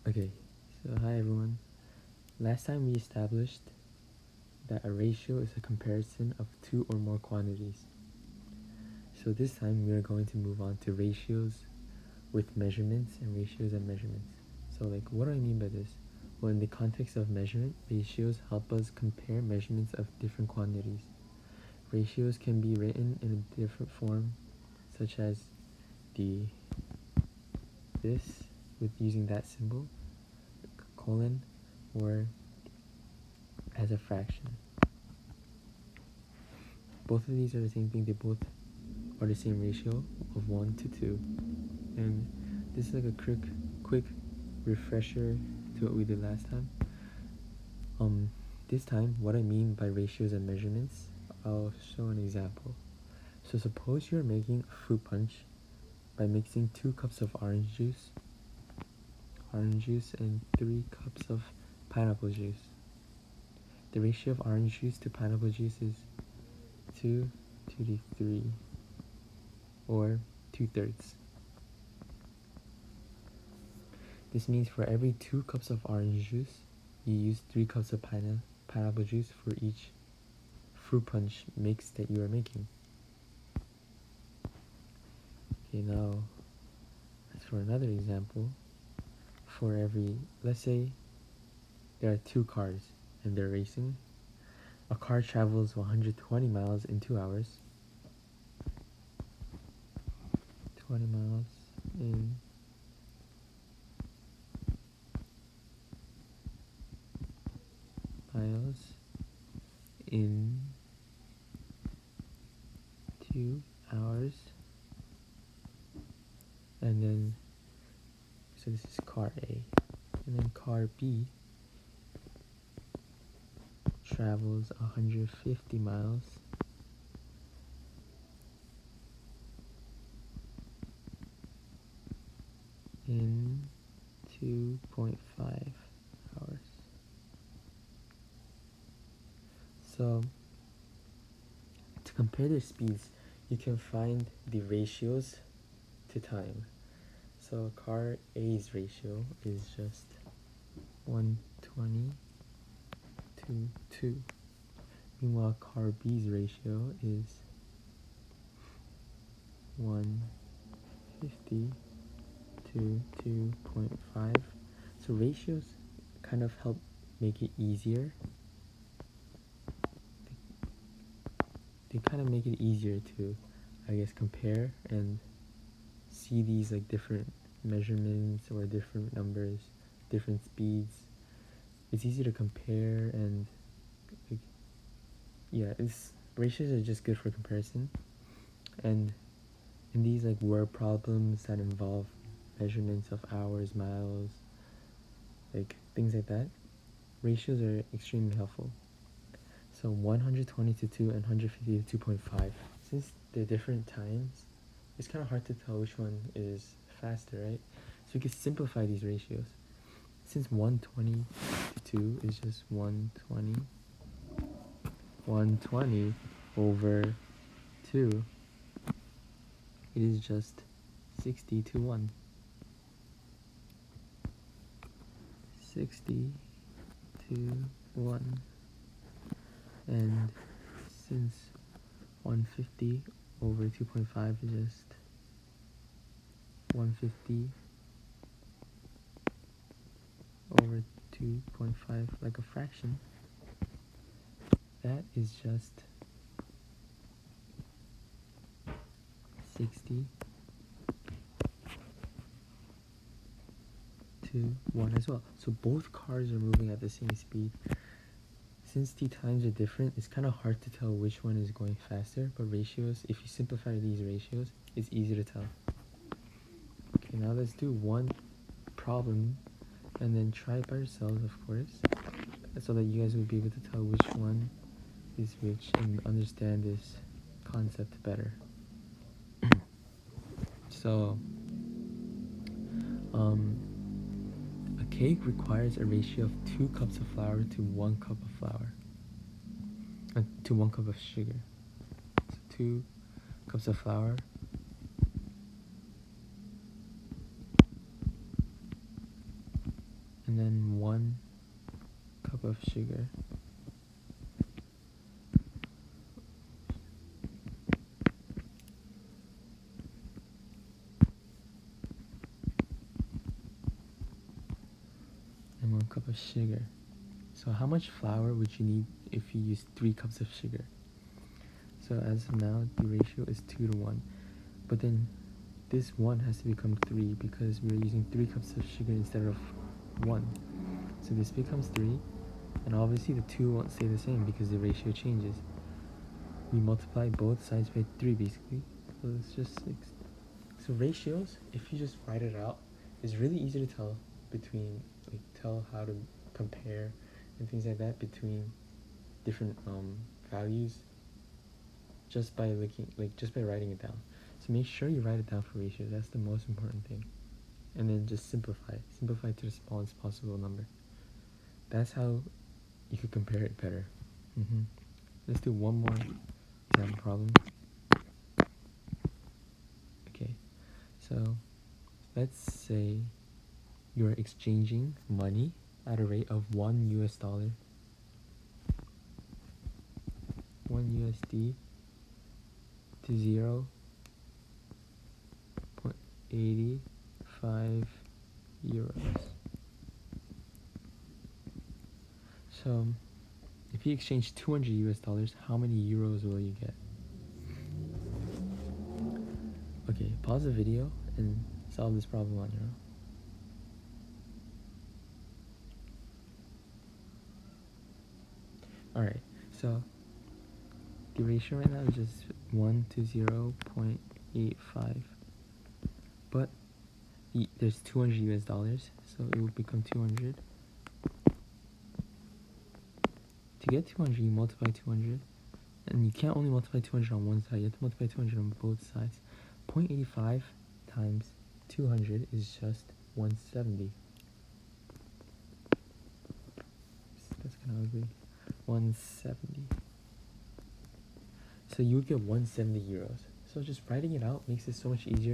Okay, so hi everyone. Last time we established that a ratio is a comparison of two or more quantities. So this time we are going to move on to ratios with measurements and ratios and measurements. So what do I mean by this? Well, in the context of measurement, ratios help us compare measurements of different quantities. Ratios can be written in a different form, such as this with using that symbol, colon, or as a fraction. Both of these are the same thing. They both are the same ratio of 1 to 2. And this is like a quick refresher to what we did last time. This time, what I mean by ratios and measurements, I'll show an example. So suppose you're making a fruit punch by mixing 2 cups of orange juice and 3 cups of pineapple juice. The ratio of orange juice to pineapple juice is 2 to the 3, or 2/3. This means for every 2 cups of orange juice, you use 3 cups of pineapple juice for each fruit punch mix that you are making. Okay, now as for another example, let's say there are 2 cars and they're racing. A car travels 120 miles in 2 hours. 20 miles in miles in 2 hours. And then, so this is car A. And then car B travels 150 miles in 2.5 hours. So to compare their speeds, you can find the ratios to time. So car A's ratio is just 120 to 2. Meanwhile, car B's ratio is 150 to 2.5. So ratios kind of help make it easier. They kind of make it easier to, I guess, compare and see these different measurements or different numbers, different speeds. It's easy to compare, and ratios are just good for comparison. And in these word problems that involve measurements of hours, miles, things like that, ratios are extremely helpful. So 120 to 2 and 150 to 2.5. Since they're different times, it's kind of hard to tell which one is faster, right? So we can simplify these ratios. Since 120 to 2 is just 120 over 2, it is just 60 to 1. 60 to 1. And since 150 over 2.5 is just 150 over 2.5, like a fraction, that is just 60 to 1 as well. So both cars are moving at the same speed. Since the times are different, it's kind of hard to tell which one is going faster, but ratios, if you simplify these ratios, it's easy to tell. Okay, now let's do one problem and then try it by yourselves, of course, so that you guys will be able to tell which one is which and understand this concept better. So, a cake requires a ratio of 2 cups of flour to 1 cup of flour, to 1 cup of sugar. So 2 cups of flour and then 1 cup of sugar. And 1 cup of sugar. So how much flour would you need if you use 3 cups of sugar? So as of now, the ratio is 2 to 1. But then this 1 has to become 3 because we're using 3 cups of sugar instead of 1. So this becomes 3, and obviously the 2 won't stay the same because the ratio changes. We multiply both sides by 3 basically. So it's just 6. So ratios, if you just write it out, is really easy to tell between, like, tell how to compare and things like that between different values just by writing it down. So make sure you write it down for ratios. That's the most important thing. And then just simplify to the smallest possible number. That's how you could compare it better. Let's do one more example problem. Okay, so let's say you're exchanging money at a rate of $1 USD to 0.85 euros. So if you exchange 200 US dollars, how many euros will you get? Okay, pause the video and solve this problem on your own. Alright, so the ratio right now is just 1 to 0.85. But there's 200 US dollars, so it will become 200. To get 200, you multiply 200. And you can't only multiply 200 on one side, you have to multiply 200 on both sides. 0.85 times 200 is just 170. That's kind of ugly. 170. So you would get 170 euros. So just writing it out makes it so much easier.